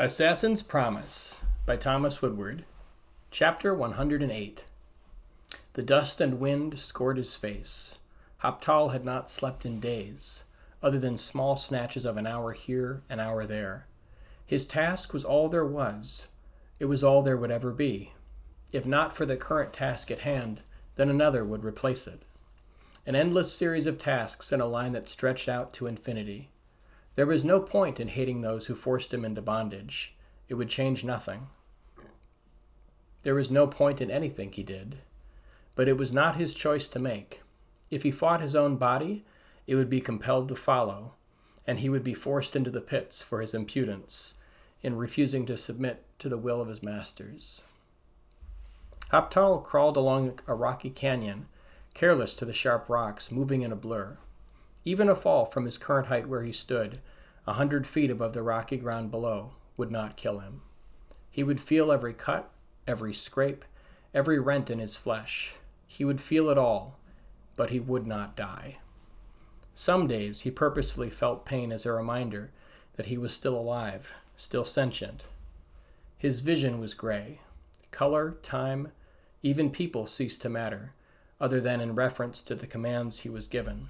Assassin's Promise by Thomas Woodward. Chapter 108. The dust and wind scored his face. Hoptal had not slept in days, other than small snatches of an hour here, an hour there. His task was all there was. It was all there would ever be. If not for the current task at hand, then another would replace it. An endless series of tasks in a line that stretched out to infinity. There was no point in hating those who forced him into bondage. It would change nothing. There was no point in anything he did. But it was not his choice to make. If he fought his own body, it would be compelled to follow, and he would be forced into the pits for his impudence in refusing to submit to the will of his masters. Hoptal crawled along a rocky canyon, careless to the sharp rocks, moving in a blur. Even a fall from his current height where he stood, 100 feet above the rocky ground below, would not kill him. He would feel every cut, every scrape, every rent in his flesh. He would feel it all, but he would not die. Some days he purposefully felt pain as a reminder that he was still alive, still sentient. His vision was gray. Color, time, even people ceased to matter, other than in reference to the commands he was given.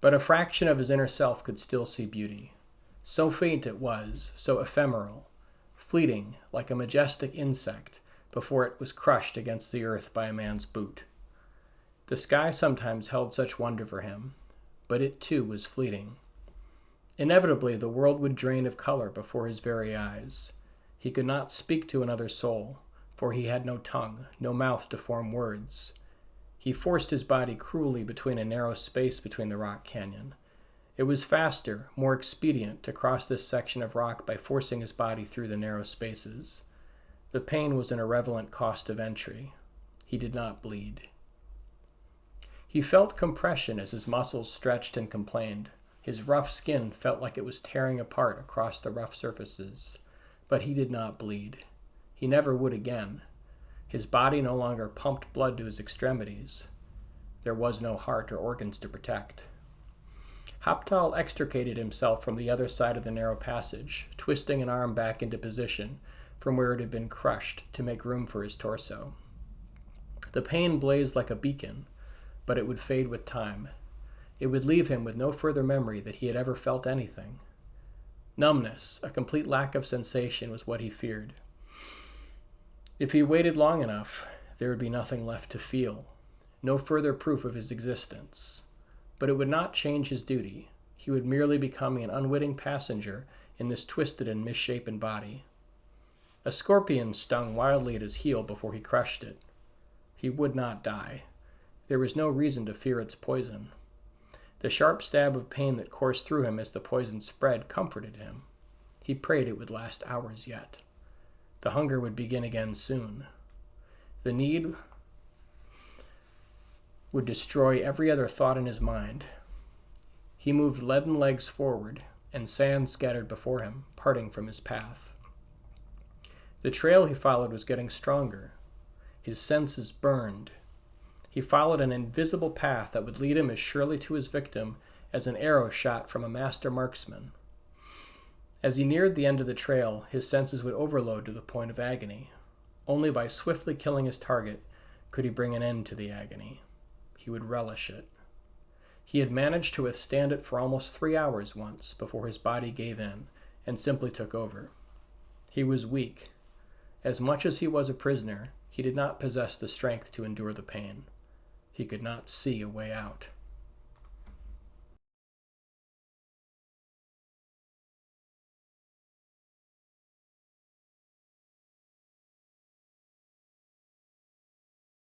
But a fraction of his inner self could still see beauty. So faint it was, so ephemeral, fleeting like a majestic insect before it was crushed against the earth by a man's boot. The sky sometimes held such wonder for him, but it too was fleeting. Inevitably, the world would drain of color before his very eyes. He could not speak to another soul, for he had no tongue, no mouth to form words. He forced his body cruelly between a narrow space between the rock canyon. It was faster, more expedient to cross this section of rock by forcing his body through the narrow spaces. The pain was an irrelevant cost of entry. He did not bleed. He felt compression as his muscles stretched and complained. His rough skin felt like it was tearing apart across the rough surfaces. But he did not bleed. He never would again. His body no longer pumped blood to his extremities. There was no heart or organs to protect. Hoptal extricated himself from the other side of the narrow passage, twisting an arm back into position from where it had been crushed to make room for his torso. The pain blazed like a beacon, but it would fade with time. It would leave him with no further memory that he had ever felt anything. Numbness, a complete lack of sensation, was what he feared. If he waited long enough, there would be nothing left to feel, no further proof of his existence. But it would not change his duty. He would merely become an unwitting passenger in this twisted and misshapen body. A scorpion stung wildly at his heel before he crushed it. He would not die. There was no reason to fear its poison. The sharp stab of pain that coursed through him as the poison spread comforted him. He prayed it would last hours yet. The hunger would begin again soon. The need would destroy every other thought in his mind. He moved leaden legs forward, and sand scattered before him, parting from his path. The trail he followed was getting stronger. His senses burned. He followed an invisible path that would lead him as surely to his victim as an arrow shot from a master marksman. As he neared the end of the trail, his senses would overload to the point of agony. Only by swiftly killing his target could he bring an end to the agony. He would relish it. He had managed to withstand it for almost 3 hours once before his body gave in and simply took over. He was weak. As much as he was a prisoner, he did not possess the strength to endure the pain. He could not see a way out.